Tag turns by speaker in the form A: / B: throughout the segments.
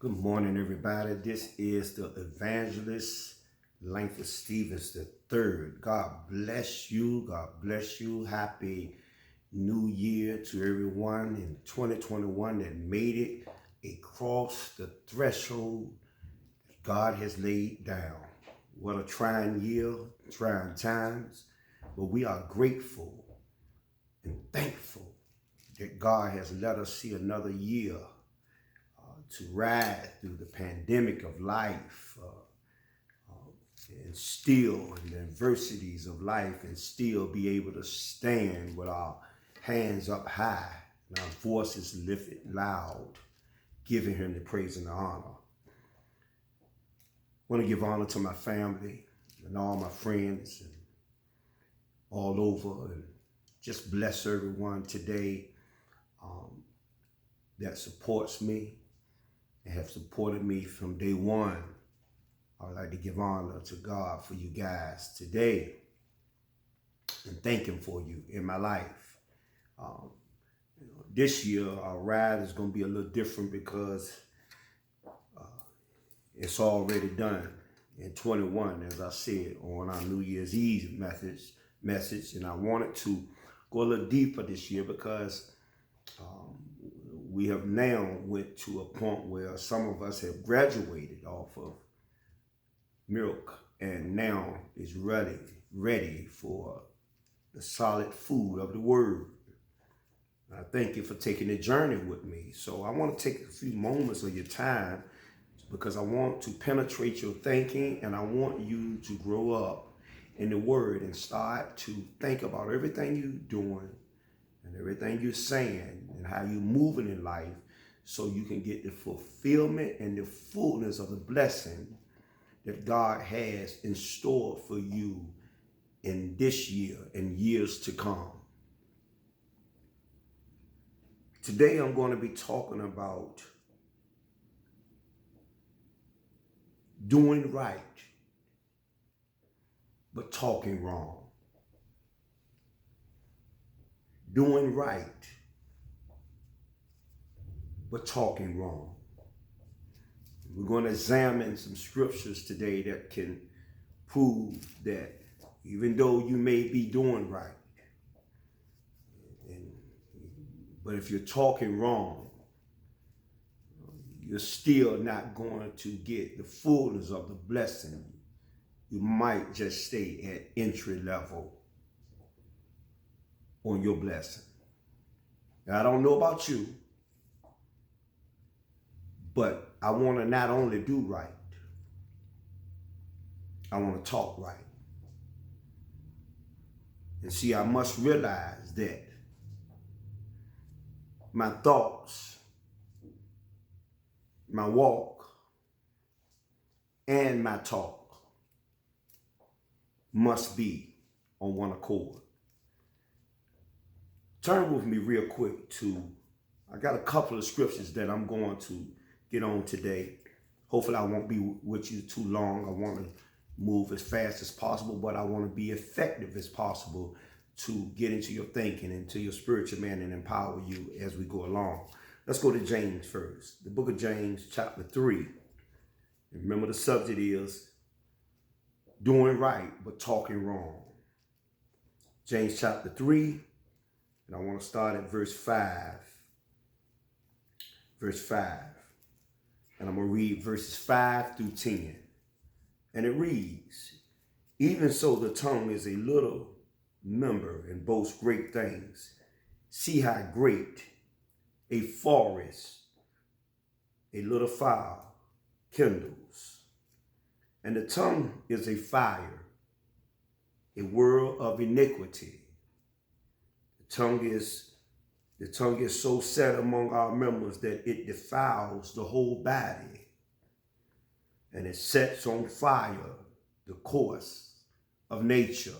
A: Good morning, everybody. This is the evangelist Langford Stevens III. God bless you. God bless you. Happy New Year to everyone in 2021 that made it across the threshold God has laid down. What a trying year, trying times, but we are grateful and thankful that God has let us see another year to ride through the pandemic of life and still in the adversities of life and still be able to stand with our hands up high and our voices lifted loud, giving him the praise and the honor. I want to give honor to my family and all my friends and all over, and just bless everyone today that supports me and have supported me from day one. I would like to give honor to God for you guys today and thank him for you in my life. This year, our ride is going to be a little different because it's already done in 21, as I said, on our New Year's Eve message. And I wanted to go a little deeper this year because we have now went to a point where some of us have graduated off of milk and now is ready for the solid food of the word. I thank you for taking the journey with me. So I want to take a few moments of your time because I want to penetrate your thinking and I want you to grow up in the word and start to think about everything you're doing and everything you're saying and how you're moving in life so you can get the fulfillment and the fullness of the blessing that God has in store for you in this year and years to come. Today I'm going to be talking about doing right, but talking wrong. Doing right, but talking wrong. We're going to examine some scriptures today that can prove that even though you may be doing right, but if you're talking wrong, you're still not going to get the fullness of the blessing. You might just stay at entry level on your blessing. Now, I don't know about you, but I want to not only do right, I want to talk right. And see, I must realize that my thoughts, my walk, and my talk must be on one accord. Turn with me real quick to, I got a couple of scriptures that I'm going to get on today. Hopefully I won't be with you too long. I want to move as fast as possible, but I want to be effective as possible to get into your thinking, into your spiritual man and empower you as we go along. Let's go to James first. The book of James, chapter 3. Remember the subject is doing right, but talking wrong. James chapter 3, and I want to start at verse 5. Verse 5. And I'm going to read verses 5 through 10. And it reads, even so the tongue is a little member and boasts great things. See how great a forest a little fire kindles. And the tongue is a fire, a world of iniquity. The tongue is so set among our members that it defiles the whole body, and it sets on fire the course of nature,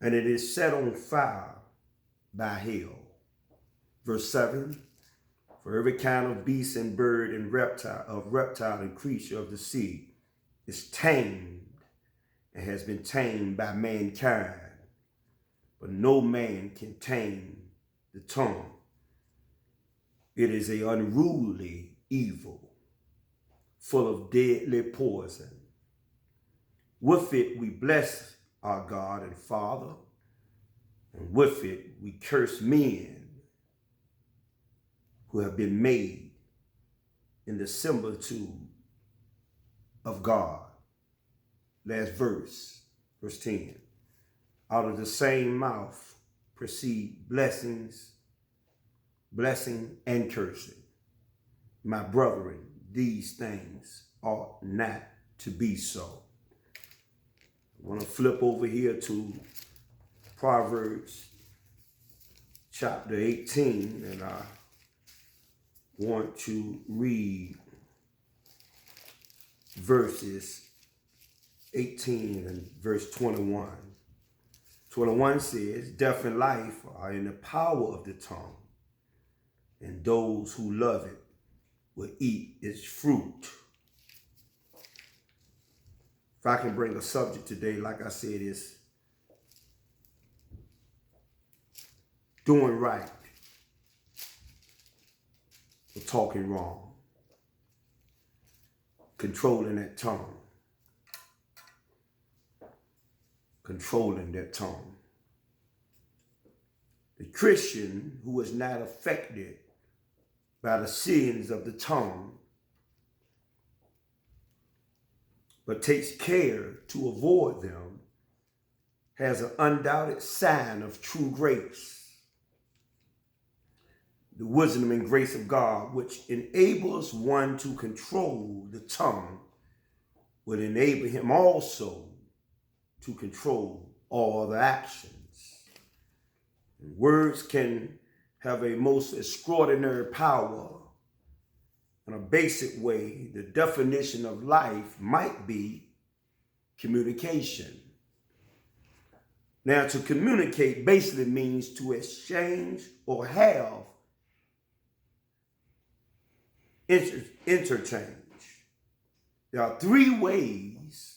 A: and it is set on fire by hell. Verse 7, for every kind of beast and bird and reptile and creature of the sea is tamed and has been tamed by mankind, but no man can tame the tongue. It is an unruly evil, full of deadly poison. With it we bless our God and Father, and with it we curse men who have been made in the similitude of God. Last verse, verse 10. Out of the same mouth proceed blessing and cursing. My brethren, these things ought not to be so. I want to flip over here to Proverbs chapter 18, and I want to read verses 18 and verse 21. 21 says, death and life are in the power of the tongue, and those who love it will eat its fruit. If I can bring a subject today, like I said, is doing right or talking wrong, controlling that tongue. Controlling that tongue. The Christian who is not affected by the sins of the tongue, but takes care to avoid them, has an undoubted sign of true grace. The wisdom and grace of God, which enables one to control the tongue, would enable him also to control all other actions. Words can have a most extraordinary power. In a basic way, the definition of life might be communication. Now, to communicate basically means to exchange or have interchange. There are three ways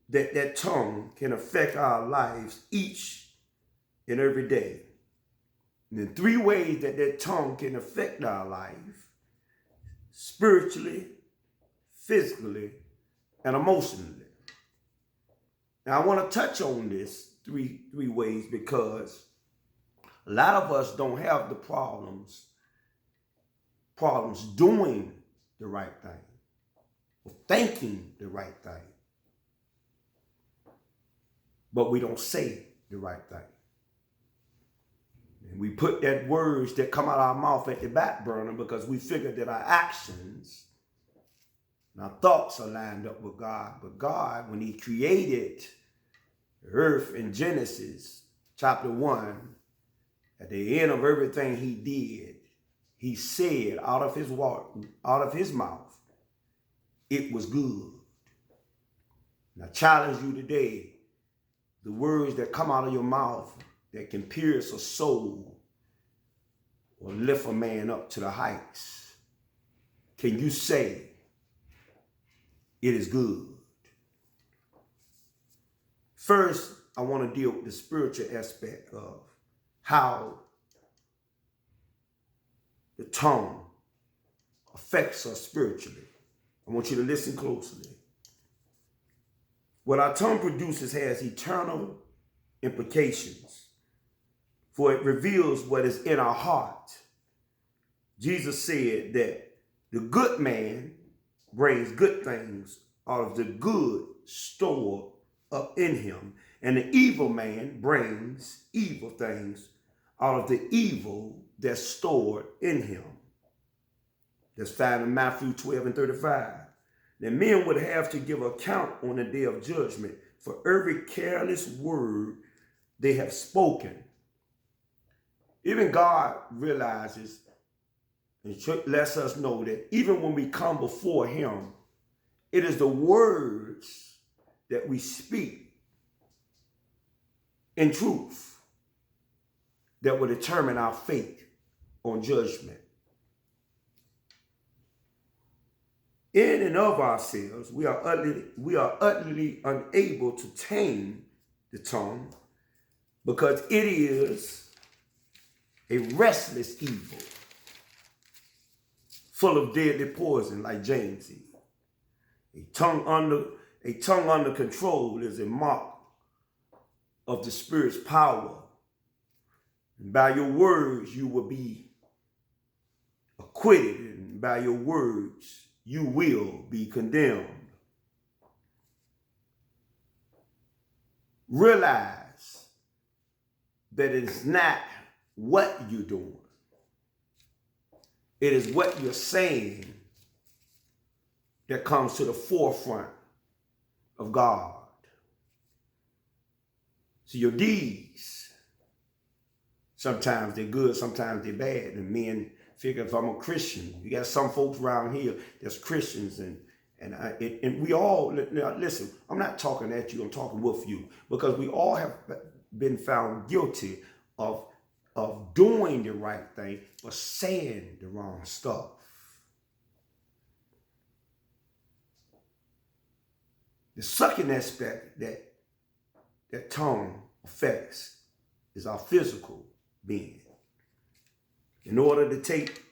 A: that tongue can affect our lives each and every day. And the three ways that tongue can affect our life: spiritually, physically, and emotionally. Now, I want to touch on this three ways because a lot of us don't have the problems doing the right thing or thinking the right thing. But we don't say the right thing. And we put that words that come out of our mouth at the back burner because we figure that our actions and our thoughts are lined up with God. But God, when he created the earth in Genesis chapter 1, at the end of everything he did, he said out of his mouth, it was good. And I challenge you today, the words that come out of your mouth that can pierce a soul or lift a man up to the heights. Can you say, it is good? First, I want to deal with the spiritual aspect of how the tongue affects us spiritually. I want you to listen closely. What our tongue produces has eternal implications, for it reveals what is in our heart. Jesus said that the good man brings good things out of the good stored up in him, and the evil man brings evil things out of the evil that's stored in him. That's found in Matthew 12 and 35. That men would have to give account on the day of judgment for every careless word they have spoken. Even God realizes and lets us know that even when we come before him, it is the words that we speak in truth that will determine our fate on judgment. In and of ourselves, we are utterly unable to tame the tongue because it is a restless evil, full of deadly poison, like James said. A tongue under control is a mark of the Spirit's power. And by your words, you will be acquitted, and by your words, you will be condemned. Realize that it is not what you're doing. It is what you're saying that comes to the forefront of God. So your deeds, sometimes they're good, sometimes they're bad. And men figure, if I'm a Christian, you got some folks around here that's Christians, and we all, listen, I'm not talking at you, I'm talking with you, because we all have been found guilty of doing the right thing, but saying the wrong stuff. The second aspect that tongue affects is our physical being. In order to take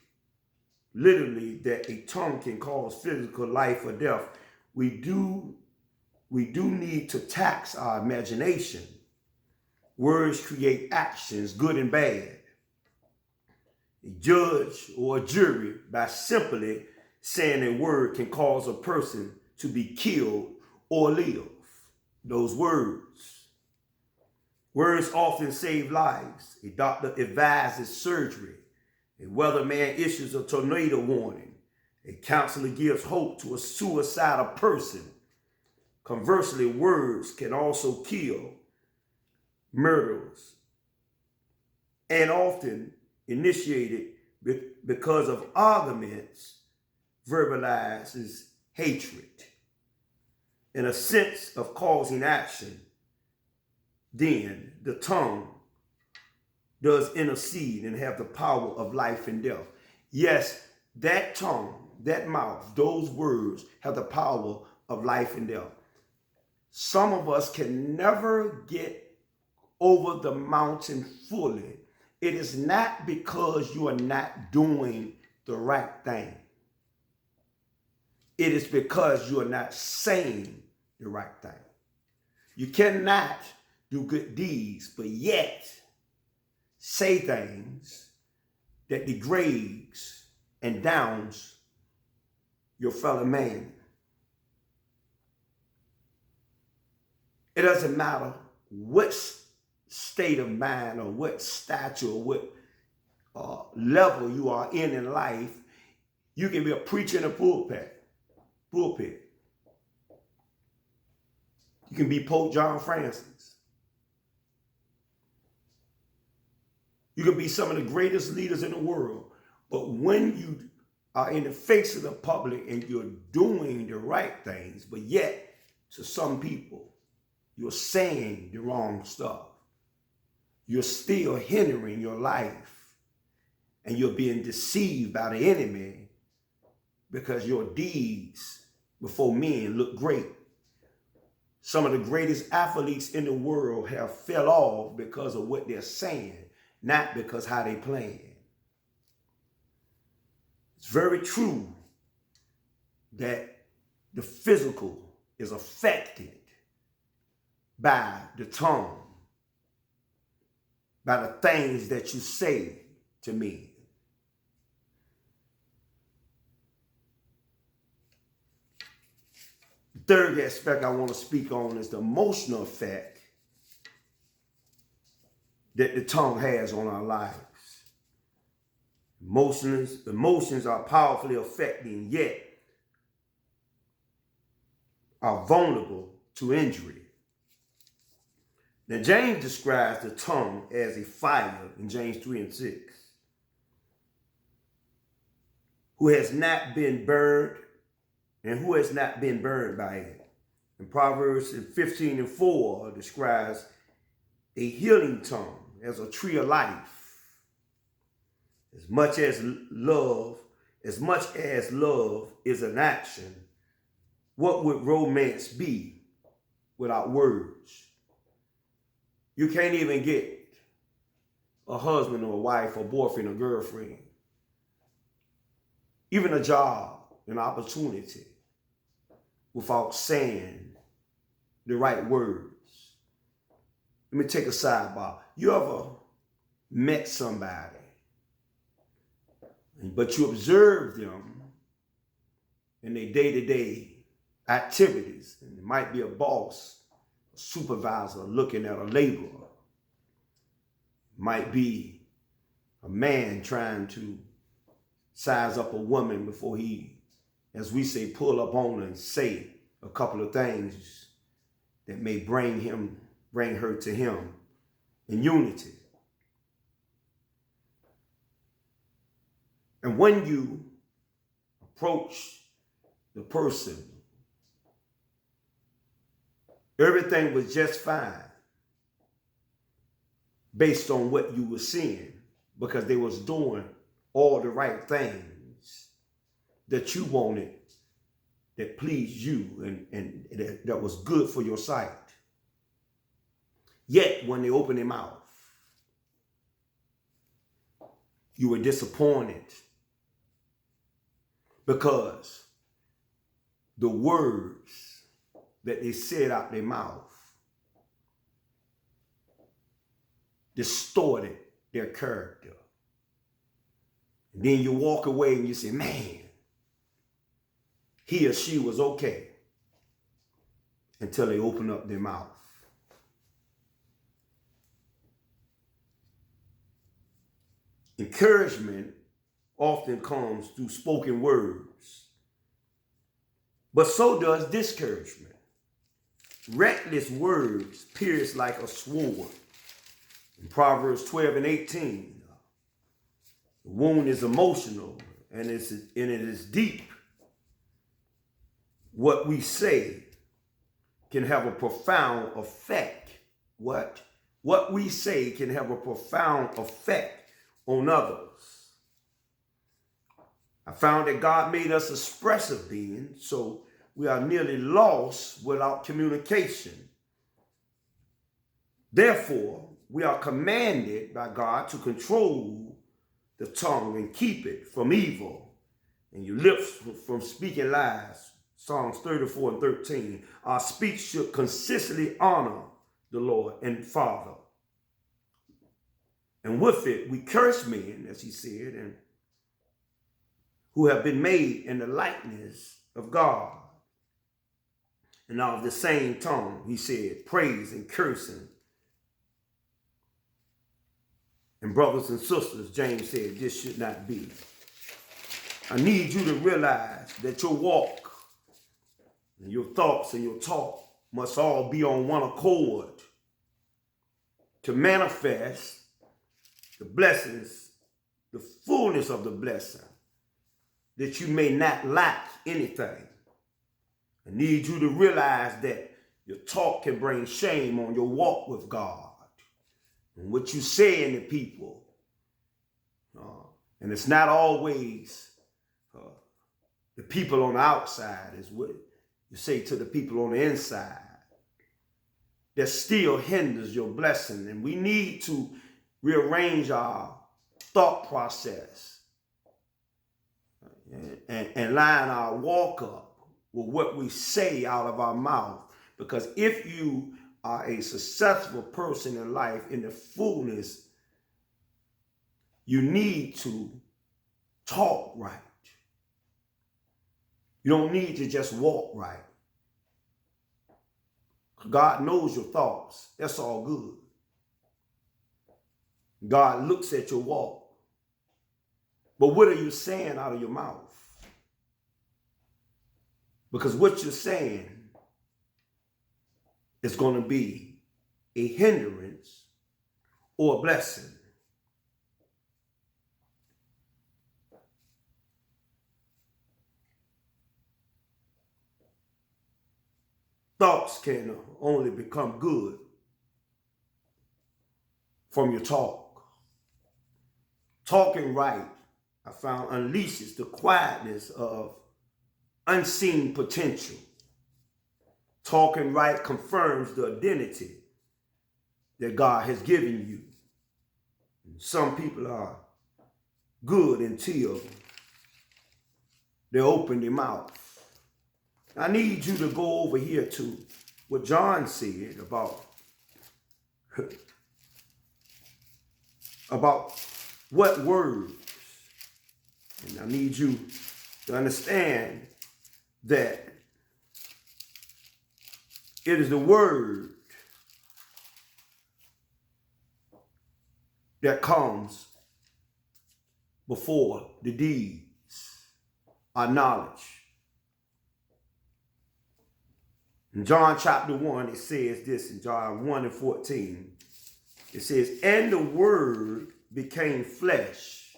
A: literally that a tongue can cause physical life or death, we do need to tax our imagination. Words create actions, good and bad. A judge or a jury, by simply saying a word, can cause a person to be killed or live. Those words. Words often save lives. A doctor advises surgery. A weatherman issues a tornado warning. A counselor gives hope to a suicidal person. Conversely, words can also kill, murders, and often initiated because of arguments, verbalizes hatred. In a sense of causing action, then the tongue does intercede and have the power of life and death. Yes, that tongue, that mouth, those words have the power of life and death. Some of us can never get over the mountain fully. It is not because you are not doing the right thing. It is because you are not saying the right thing. You cannot do good deeds, but yet say things that degrades and downs your fellow man. It doesn't matter what state of mind or what stature or what level you are in life. You can be a preacher in a pulpit. You can be Pope John Francis. You can be some of the greatest leaders in the world. But when you are in the face of the public and you're doing the right things, but yet to some people, you're saying the wrong stuff. You're still hindering your life, and you're being deceived by the enemy because your deeds before men look great. Some of the greatest athletes in the world have fell off because of what they're saying, not because how they playing. It's very true that the physical is affected by the tongue, by the things that you say to me. The third aspect I want to speak on is the emotional effect that the tongue has on our lives. Emotions are powerfully affecting, yet are vulnerable to injury. Now, James describes the tongue as a fire in James 3:6, who has not been burned and who has not been burned by it. And Proverbs 15:4 describes a healing tongue as a tree of life. As much as love is an action, what would romance be without words? You can't even get a husband or a wife or boyfriend or girlfriend, even a job, an opportunity, without saying the right words. Let me take a sidebar. You ever met somebody, but you observe them in their day-to-day activities? And it might be a boss, a supervisor looking at a laborer. It might be a man trying to size up a woman before he, as we say, pull up on her and say a couple of things that may bring her to him in unity. And when you approach the person, everything was just fine based on what you were seeing, because they was doing all the right things that you wanted, that pleased you, and that was good for your sight. Yet when they opened their mouth, you were disappointed, because the words that they said out their mouth distorted their character. And then you walk away and you say, man, he or she was okay, until they open up their mouth. Encouragement often comes through spoken words, but so does discouragement. Reckless words pierce like a sword. In Proverbs 12:18, the wound is emotional and it is deep. What we say can have a profound effect. What we say can have a profound effect on others. I found that God made us expressive beings, so we are nearly lost without communication. Therefore, we are commanded by God to control the tongue and keep it from evil, and your lips from speaking lies. Psalms 34:13. Our speech should consistently honor the Lord and Father. And with it, we curse men, as he said, and who have been made in the likeness of God. And out of the same tongue, he said, praise and cursing. And brothers and sisters, James said, this should not be. I need you to realize that your walk and your thoughts and your talk must all be on one accord to manifest the blessings, the fullness of the blessing, that you may not lack anything. I need you to realize that your talk can bring shame on your walk with God and what you say to people. And it's not always the people on the outside, is what you say to the people on the inside, that still hinders your blessing. And we need to rearrange our thought process and line our walk up with what we say out of our mouth. Because if you are a successful person in life, in the fullness, you need to talk right. You don't need to just walk right. God knows your thoughts. That's all good. God looks at your walk. But what are you saying out of your mouth? Because what you're saying is going to be a hindrance or a blessing. Thoughts can only become good from your talk. Talking right, I found, unleashes the quietness of unseen potential. Talking right confirms the identity that God has given you. Some people are good until they open their mouth. I need you to go over here to what John said about what words. And I need you to understand that it is the word that comes before the deeds, our knowledge. In John chapter 1, it says this in John 1 and 14. It says, and the word became flesh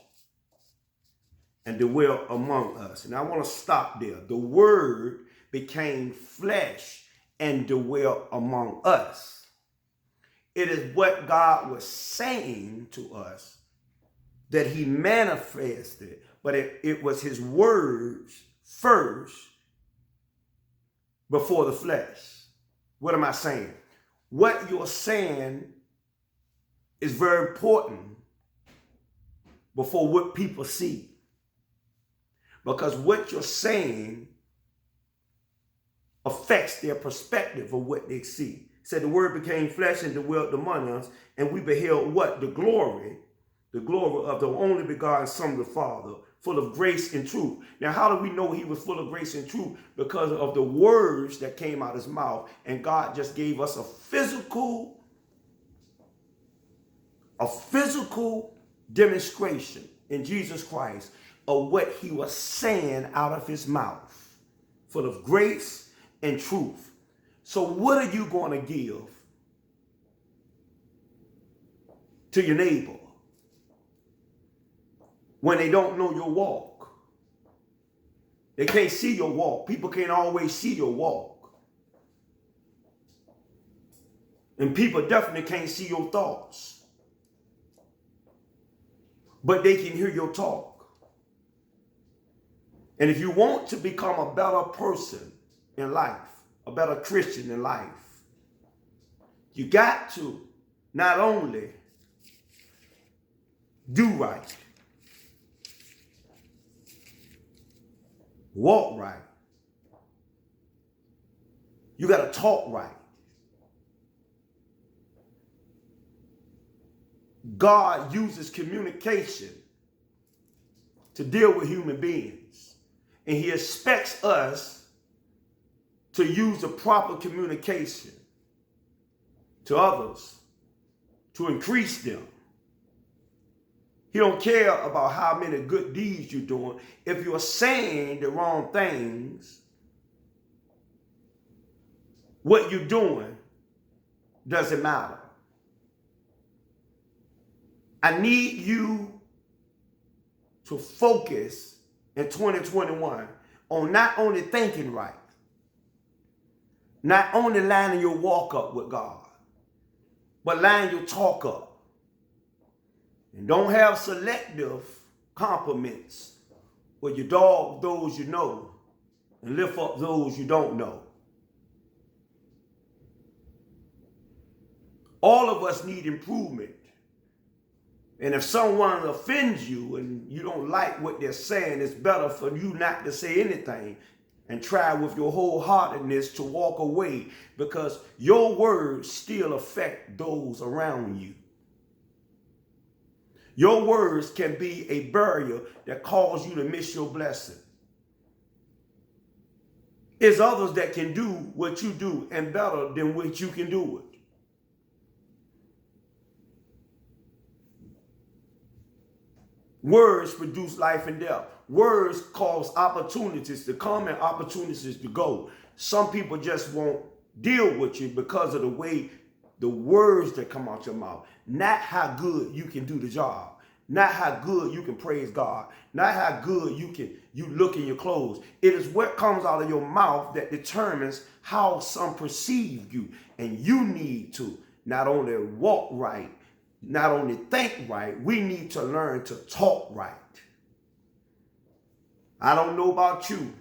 A: and dwelt among us. And I want to stop there. The word became flesh and dwelt among us. It is what God was saying to us that he manifested, but it was his words first before the flesh. What am I saying? What you're saying is very important before what people see. Because what you're saying affects their perspective of what they see. It said the word became flesh and dwelt among us, and we beheld what? The glory of the only begotten Son of the Father, full of grace and truth. Now, how do we know he was full of grace and truth? Because of the words that came out of his mouth. And God just gave us a physical demonstration in Jesus Christ of what he was saying out of his mouth, full of grace and truth. So what are you going to give to your neighbor when they don't know your walk? They can't see your walk. People can't always see your walk. And people definitely can't see your thoughts. But they can hear your talk. And if you want to become a better person in life, a better Christian in life, you got to not only do right, walk right, you got to talk right. God uses communication to deal with human beings. And he expects us to use the proper communication to others to increase them. He don't care about how many good deeds you're doing. If you're saying the wrong things, what you're doing doesn't matter. I need you to focus in 2021 on not only thinking right, not only lining your walk up with God, but lining your talk up. And don't have selective compliments where you dog those you know and lift up those you don't know. All of us need improvement. And if someone offends you and you don't like what they're saying, it's better for you not to say anything and try with your wholeheartedness to walk away, because your words still affect those around you. Your words can be a barrier that causes you to miss your blessing. It's others that can do what you do and better than what you can do it. Words produce life and death. Words cause opportunities to come and opportunities to go. Some people just won't deal with you because of the way the words that come out your mouth. Not how good you can do the job. Not how good you can praise God. Not how good you look in your clothes. It is what comes out of your mouth that determines how some perceive you. And you need to not only walk right, not only think right, we need to learn to talk right. I don't know about you,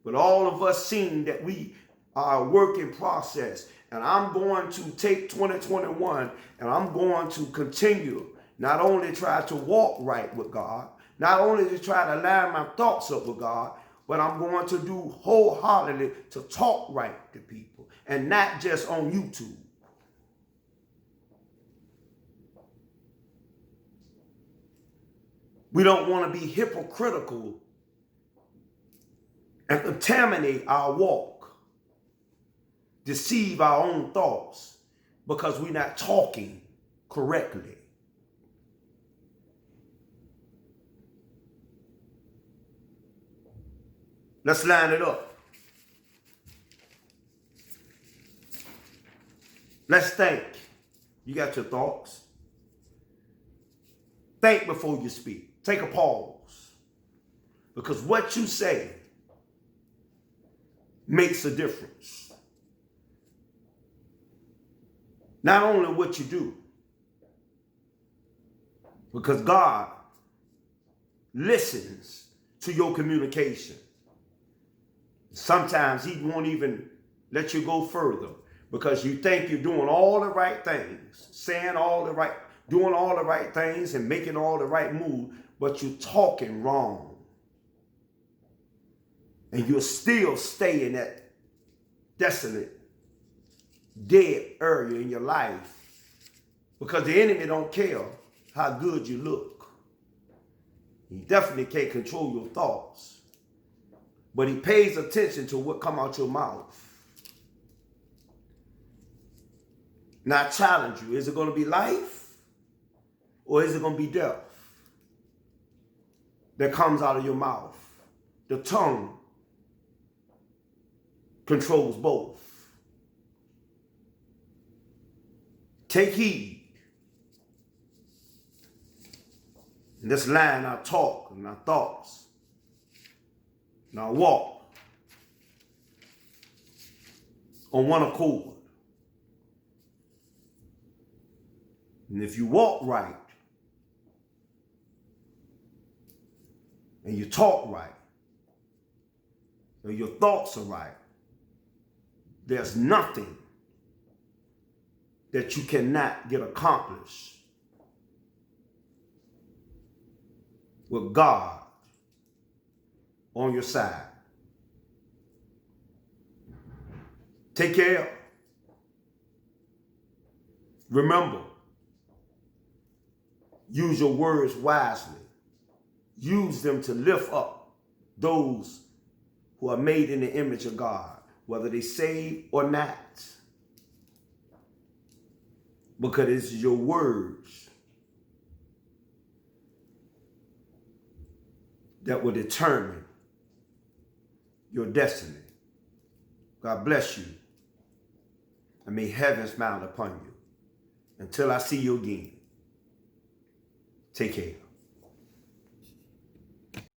A: but all of us seem that we are a work in process. And I'm going to take 2021 and I'm going to continue not only try to walk right with God, not only to try to line my thoughts up with God, but I'm going to do wholeheartedly to talk right to people, and not just on YouTube. We don't want to be hypocritical and contaminate our walk, deceive our own thoughts, because we're not talking correctly. Let's line it up. Let's think. You got your thoughts. Think before you speak. Take a pause. Because what you say makes a difference. Not only what you do, because God listens to your communication. Sometimes he won't even let you go further because you think you're doing all the right things, saying all the right, doing all the right things and making all the right moves, but you're talking wrong. And you'll still stay in that desolate, dead area in your life because the enemy don't care how good you look. He definitely can't control your thoughts. But he pays attention to what come out your mouth. Now I challenge you, is it going to be life or is it going to be death that comes out of your mouth? The tongue controls both. Take heed. And let's line our talk and our thoughts. Now walk on one accord. And if you walk right and you talk right and your thoughts are right, there's nothing that you cannot get accomplished with God on your side. Take care. Remember, use your words wisely. Use them to lift up those who are made in the image of God, whether they saved or not. Because it's your words that will determine your destiny. God bless you. And may heaven smile upon you. Until I see you again, take care.